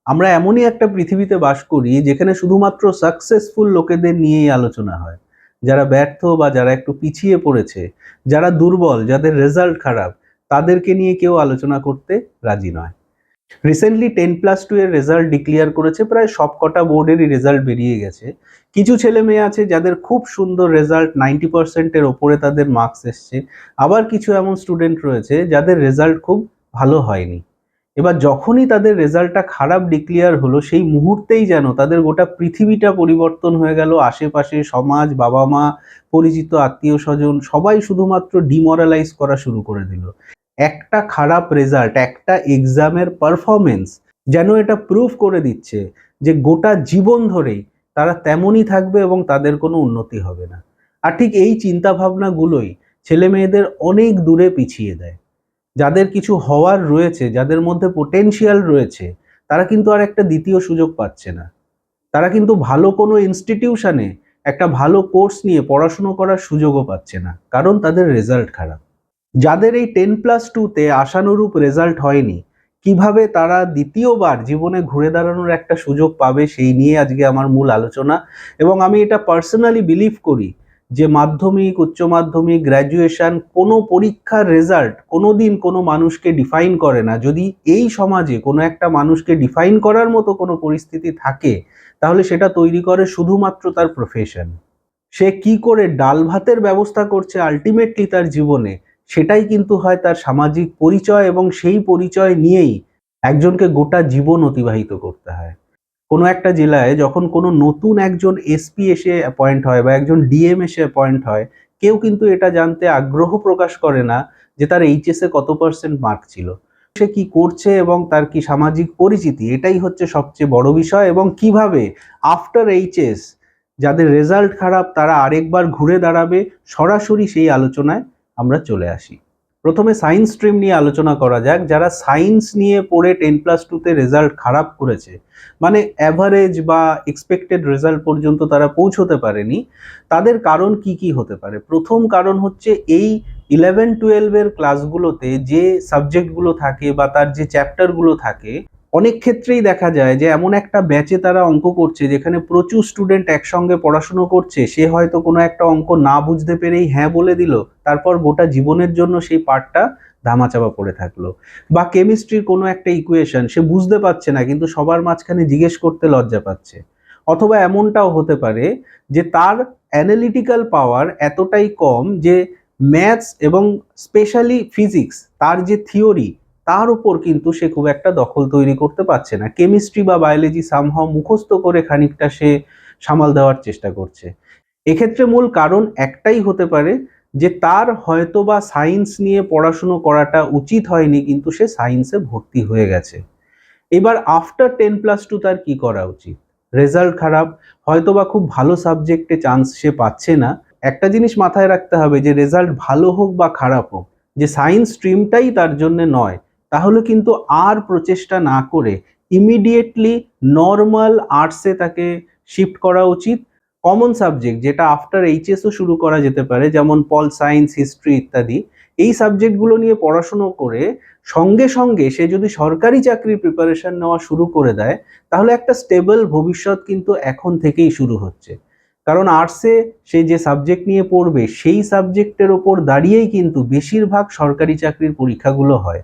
আমরা এমনই একটা পৃথিবীতে বাস করি যেখানে শুধুমাত্র সাকসেসফুল লোকেদের নিয়েই আলোচনা হয়। যারা ব্যর্থ বা যারা একটু পিছিয়ে পড়েছে, যারা দুর্বল, যাদের রেজাল্ট খারাপ, তাদেরকে নিয়ে কেউ আলোচনা করতে রাজি নয়। রিসেন্টলি 10+2 এর রেজাল্ট ডিক্লেয়ার করেছে, প্রায় সবকটা বোর্ডেরই রেজাল্ট বেরিয়ে গেছে। কিছু ছেলে মেয়ে আছে যাদের খুব সুন্দর রেজাল্ট, 90% এর ওপরে তাদের মার্কস এসছে। আবার কিছু এমন স্টুডেন্ট রয়েছে যাদের রেজাল্ট খুব ভালো হয়নি। এবার যখনই তাদের রেজাল্টটা খারাপ ডিক্লেয়ার হলো, সেই মুহূর্তেই যেন তাদের গোটা পৃথিবীটা পরিবর্তন হয়ে গেল। আশেপাশে সমাজ, বাবা মা, পরিচিত আত্মীয় স্বজন সবাই শুধুমাত্র ডিমোরালাইজ করা শুরু করে দিল। একটা খারাপ রেজাল্ট, একটা এক্সামের পারফরমেন্স যেন এটা প্রুভ করে দিচ্ছে যে গোটা জীবন ধরেই তারা তেমনই থাকবে এবং তাদের কোনো উন্নতি হবে না। আর ঠিক এই চিন্তা ভাবনাগুলোই ছেলে মেয়েদের অনেক দূরে পিছিয়ে দেয়। যাদের কিছু হওয়ার রয়েছে, যাদের মধ্যে পোটেনশিয়াল রয়েছে, তারা কিন্তু আর একটা দ্বিতীয় সুযোগ পাচ্ছে না। তারা কিন্তু ভালো কোনো ইনস্টিটিউশনে একটা ভালো কোর্স নিয়ে পড়াশুনো করার সুযোগও পাচ্ছে না, কারণ তাদের রেজাল্ট খারাপ। যাদের এই 10+2-তে আশানুরূপ রেজাল্ট হয়নি, কিভাবে তারা দ্বিতীয়বার জীবনে ঘুরে দাঁড়ানোর একটা সুযোগ পাবে, সেই নিয়ে আজকে আমার মূল আলোচনা। এবং আমি এটা পার্সোনালি বিলিভ করি যে মাধ্যমিক, উচ্চ মাধ্যমিক, গ্র্যাজুয়েশন, কোনো পরীক্ষার রেজাল্ট কোনোদিন কোনো মানুষকে ডিফাইন করে না। যদি এই সমাজে কোনো একটা মানুষকে ডিফাইন করার মতো কোনো পরিস্থিতি থাকে, তাহলে সেটা তৈরি করে শুধুমাত্র তার প্রফেশন। সে কি করে ডাল ভাতের ব্যবস্থা করছে আলটিমেটলি তার জীবনে, সেটাই কিন্তু হয় তার সামাজিক পরিচয়, এবং সেই পরিচয় নিয়েই একজনকে গোটা জীবন অতিবাহিত করতে হয়। কোনো একটা জেলায় যখন কোনো নতুন একজন এসপি এসে অ্যাপয়েন্ট হয় বা একজন ডিএম এসে অ্যাপয়েন্ট হয়, কেউ কিন্তু এটা জানতে আগ্রহ প্রকাশ করে না যে তার এইচএসে কত পার্সেন্ট মার্ক ছিল। সে কি করছে এবং তার কি সামাজিক পরিচিতি, এটাই হচ্ছে সবচেয়ে বড় বিষয়। এবং কিভাবে আফটার এইচএস যাদের রেজাল্ট খারাপ তারা আরেকবার ঘুরে দাঁড়াবে, সরাসরি সেই আলোচনায় আমরা চলে আসি। প্রথমে সায়েন্স স্ট্রিম নিয়ে আলোচনা করা যাক। যারা সায়েন্স নিয়ে পড়ে 10+2-তে রেজাল্ট খারাপ করেছে, মানে অ্যাভারেজ বা এক্সপেক্টেড রেজাল্ট পর্যন্ত তারা পৌঁছতে পারেনি, তাদের কারণ কি কি হতে পারে? প্রথম কারণ হচ্ছে এই 11-12 এর ক্লাসগুলোতে যে সাবজেক্টগুলো থাকে বা তার যে চ্যাপ্টারগুলো থাকে, অনেক ক্ষেত্রেই দেখা যায় যে এমন একটা ব্যাচে তারা অঙ্ক করছে যেখানে প্রচুর স্টুডেন্ট একসঙ্গে পড়াশুনো করছে। সে হয়তো কোনো একটা অঙ্ক না বুঝতে পেরেই হ্যাঁ বলে দিল, তারপর গোটা জীবনের জন্য সেই পার্টটা ধামাচাপা পড়ে থাকলো। বা কেমিস্ট্রির কোনো একটা ইকুয়েশন সে বুঝতে পারছে না, কিন্তু সবার মাঝখানে জিজ্ঞেস করতে লজ্জা পাচ্ছে। অথবা এমনটাও হতে পারে যে তার অ্যানালিটিক্যাল পাওয়ার এতটাই কম যে ম্যাথস এবং স্পেশালি ফিজিক্স, তার যে থিওরি, তার উপর কিন্তু সে খুব একটা দখল তৈরি করতে পারছে না। কেমিস্ট্রি বা বায়োলজি সামহাও মুখস্থ করে খানিকটা সে সামাল দেওয়ার চেষ্টা করছে। এক্ষেত্রে মূল কারণ একটাই হতে পারে যে তার হয়তোবা সায়েন্স নিয়ে পড়াশুনো করাটা উচিত হয়নি, কিন্তু সে সায়েন্সে ভর্তি হয়ে গেছে। এবার আফটার 10+2 তার কি করা উচিত? রেজাল্ট খারাপ, হয়তোবা খুব ভালো সাবজেক্টে চান্স সে পাচ্ছে না। একটা জিনিস মাথায় রাখতে হবে যে রেজাল্ট ভালো হোক বা খারাপ হোক, যে সায়েন্স স্ট্রিমটাই তার জন্য নয়, তাহলে কিন্তু আর প্রচেষ্টা না করে ইমিডিয়েটলি নর্মাল আর্টসে তাকে শিফট করা উচিত। কমন সাবজেক্ট যেটা আফটার এইচএসও শুরু করা যেতে পারে, যেমন পল সায়েন্স, হিস্ট্রি ইত্যাদি, এই সাবজেক্টগুলো নিয়ে পড়াশুনো করে সঙ্গে সঙ্গে সে যদি সরকারি চাকরির প্রিপারেশন নেওয়া শুরু করে দেয়, তাহলে একটা স্টেবল ভবিষ্যৎ কিন্তু এখন থেকেই শুরু হচ্ছে। কারণ আর্টসে সে যে সাবজেক্ট নিয়ে পড়বে, সেই সাবজেক্টের ওপর দাঁড়িয়েই কিন্তু বেশিরভাগ সরকারি চাকরির পরীক্ষাগুলো হয়।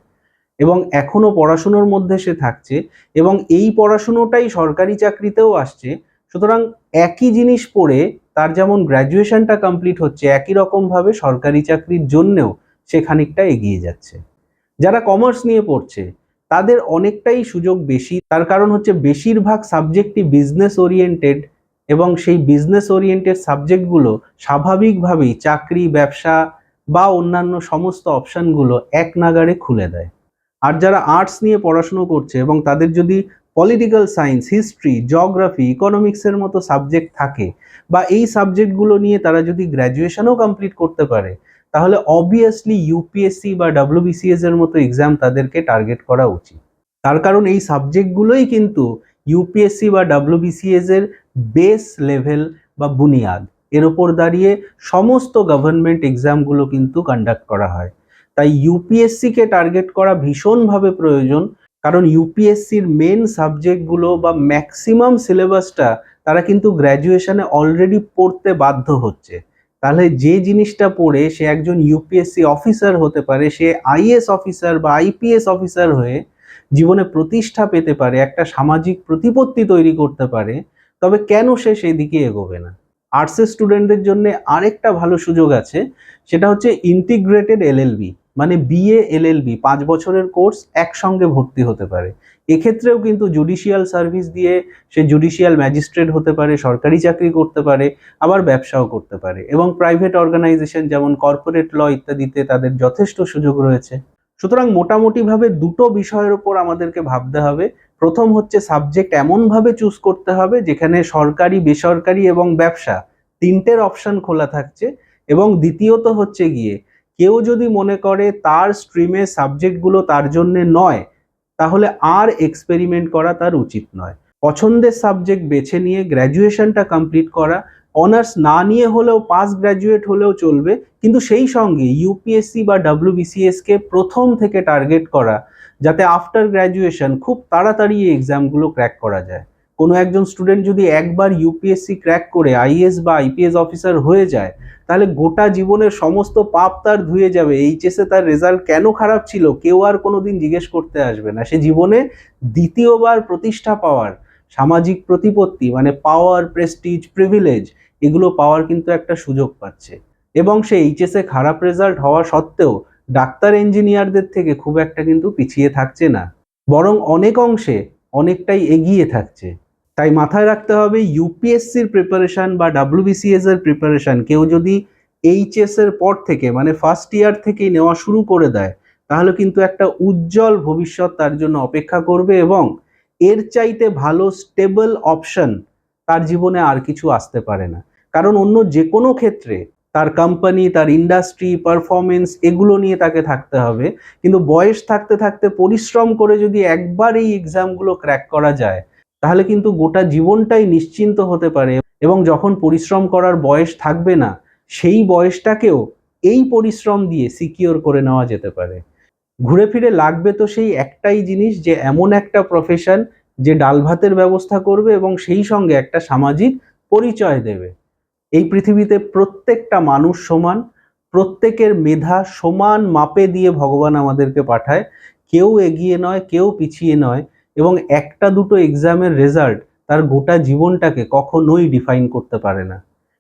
এবং এখনো পড়াশুনোর মধ্যে সে থাকছে, এবং এই পড়াশুনোটাই সরকারি চাকরিতেও আসছে। সুতরাং একই জিনিস পড়ে তার যেমন গ্র্যাজুয়েশনটা কমপ্লিট হচ্ছে, একই রকমভাবে সরকারি চাকরির জন্যেও সে খানিকটা এগিয়ে যাচ্ছে। যারা কমার্স নিয়ে পড়ছে তাদের অনেকটাই সুযোগ বেশি, তার কারণ হচ্ছে বেশিরভাগ সাবজেক্টই বিজনেস ওরিয়েন্টেড, এবং সেই বিজনেস ওরিয়েন্টেড সাবজেক্টগুলো স্বাভাবিকভাবেই চাকরি, ব্যবসা বা অন্যান্য সমস্ত অপশনগুলো এক নাগাড়ে খুলে দেয়। আর যারা আর্টস নিয়ে পড়াশুনো করছে এবং তাদের যদি পলিটিক্যাল সায়েন্স, হিস্ট্রি, জিওগ্রাফি, ইকোনমিক্সের মতো সাবজেক্ট থাকে, বা এই সাবজেক্টগুলো নিয়ে তারা যদি গ্র্যাজুয়েশনও কমপ্লিট করতে পারে, তাহলে অবভিয়াসলি ইউপিএসসি বা ডব্লিউবিসিএস এর মতো এক্সাম তাদেরকে টার্গেট করা উচিত। তার কারণ এই সাবজেক্টগুলোই কিন্তু ইউপিএসসি বা ডব্লিউবিসিএস এর বেস লেভেল বা বুনিয়াদ। এর ওপর দাঁড়িয়ে সমস্ত গভর্নমেন্ট এক্সামগুলো কিন্তু কন্ডাক্ট করা হয়। তাই ইউপিএসসি কে টার্গেট করা ভীষণভাবে প্রয়োজন। কারণ ইউপিএসসির মেন সাবজেক্টগুলো বা ম্যাক্সিমাম সিলেবাসটা তারা কিন্তু গ্র্যাজুয়েশনে অলরেডি পড়তে বাধ্য হচ্ছে। তাহলে যে জিনিসটা পড়ে সে একজন ইউপিএসসি অফিসার হতে পারে, সে আইএএস অফিসার বা আইপিএস অফিসার হয়ে জীবনে প্রতিষ্ঠা পেতে পারে, একটা সামাজিক প্রতিপত্তি তৈরি করতে পারে, তবে কেন সে সেই দিকে এগোবে না? আর্টসের স্টুডেন্টদের জন্য আরেকটা ভালো সুযোগ আছে, সেটা হচ্ছে ইন্টিগ্রেটেড এলএলবি, মানে বিএ এলএলবি 5 বছরের কোর্স একসঙ্গে ভর্তি হতে পারে। এক্ষেত্রেও কিন্তু জুডিশিয়াল সার্ভিস দিয়ে সে জুডিশিয়াল ম্যাজিস্ট্রেট হতে পারে, সরকারি চাকরি করতে পারে, আবার ব্যবসাও করতে পারে, এবং প্রাইভেট অর্গানাইজেশন যেমন কর্পোরেট ল ইত্যাদিতে তাদের যথেষ্ট সুযোগ রয়েছে। সুতরাং মোটামুটিভাবে দুটো বিষয়ের উপর আমাদেরকে ভাবতে হবে। প্রথম হচ্ছে সাবজেক্ট এমনভাবে চুজ করতে হবে যেখানে সরকারি, বেসরকারি এবং ব্যবসা তিনটের অপশন খোলা থাকছে। এবং দ্বিতীয়ত হচ্ছে গিয়ে কেউ যদি মনে করে তার স্ট্রিমে সাবজেক্টগুলো তার জন্য নয়, তাহলে আর এক্সপেরিমেন্ট করা তার উচিত নয়। পছন্দের সাবজেক্ট বেছে নিয়ে গ্র্যাজুয়েশনটা কমপ্লিট করা, অনার্স না নিয়ে হলেও পাস গ্র্যাজুয়েট হলেও চলবে, কিন্তু সেই সঙ্গে ইউপিএসসি বা ডব্লিউবিসিএস কে প্রথম থেকে টার্গেট করা, যাতে আফটার গ্র্যাজুয়েশন খুব তাড়াতাড়ি এই এক্সামগুলো ক্র্যাক করা যায়। কোনো একজন স্টুডেন্ট যদি একবার ইউপিএসসি ক্র্যাক করে আইএএস বা আইপিএস অফিসার হয়ে যায়, তাহলে গোটা জীবনের সমস্ত পাপ তার ধুয়ে যাবে। এইচএসে তার রেজাল্ট কেন খারাপ ছিল কেউ আর কোনোদিন জিজ্ঞেস করতে আসবে না। সে জীবনে দ্বিতীয়বার প্রতিষ্ঠা পাওয়ার, সামাজিক প্রতিপত্তি মানে পাওয়ার, প্রেস্টিজ, প্রিভিলেজ, এগুলো পাওয়ার কিন্তু একটা সুযোগ পাচ্ছে। এবং সে এইচএসে খারাপ রেজাল্ট হওয়া সত্ত্বেও ডাক্তার ইঞ্জিনিয়ারদের থেকে খুব একটা কিন্তু পিছিয়ে থাকছে না, বরং অনেক অংশে অনেকটাই এগিয়ে থাকছে। তাই মাথায় রাখতে হবে, ইউপিএসসির প্রিপারেশন বা ডব্লিউবিসিএস এর প্রিপারেশন কেউ যদি এইচএস এর পর থেকে মানে ফার্স্ট ইয়ার থেকেই নেওয়া শুরু করে দেয়, তাহলে কিন্তু একটা উজ্জ্বল ভবিষ্যৎ তার জন্য অপেক্ষা করবে, এবং এর চাইতে ভালো স্টেবল অপশন তার জীবনে আর কিছু আসতে পারে না। কারণ অন্য যে কোনো ক্ষেত্রে তার কোম্পানি, তার ইন্ডাস্ট্রি, পারফরমেন্স এগুলো নিয়ে তাকে থাকতে হবে, কিন্তু বয়স থাকতে থাকতে পরিশ্রম করে যদি একবার এই এক্সামগুলো ক্র্যাক করা যায়, তাহলে কিন্তু গোটা জীবনটাই নিশ্চিন্ত হতে পারে। এবং যখন পরিশ্রম করার বয়স থাকবে না, সেই বয়সটাকেও এই পরিশ্রম দিয়ে সিকিওর করে নেওয়া যেতে পারে। ঘুরে ফিরে লাগবে তো সেই একটাই জিনিস, যে এমন একটা প্রফেশন যে ডাল ভাতের ব্যবস্থা করবে এবং সেই সঙ্গে একটা সামাজিক পরিচয় দেবে। এই পৃথিবীতে প্রত্যেকটা মানুষ সমান, প্রত্যেকের মেধা সমান মাপে দিয়ে ভগবান আমাদেরকে পাঠায়, কেউ এগিয়ে নয়, কেউ পিছিয়ে নয়, এবং একটা দুটো এক্সামের রেজাল্ট তার গোটা জীবনটাকে কখনোই ডিফাইন করতে পারে না।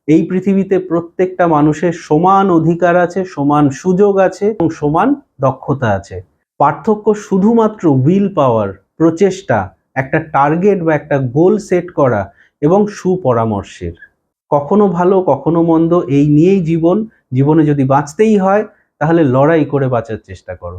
এই পৃথিবীতে প্রত্যেকটা মানুষের সমান অধিকার আছে, সমান সুযোগ আছে এবং সমান দক্ষতা আছে। পার্থক্য শুধুমাত্র উইল পাওয়ার, প্রচেষ্টা, একটা টার্গেট বা একটা গোল সেট করা এবং সুপরামর্শের। কখনো ভালো কখনো মন্দ, এই নিয়েই জীবন। জীবনে যদি বাঁচতেই হয় তাহলে লড়াই করে বাঁচার চেষ্টা করো।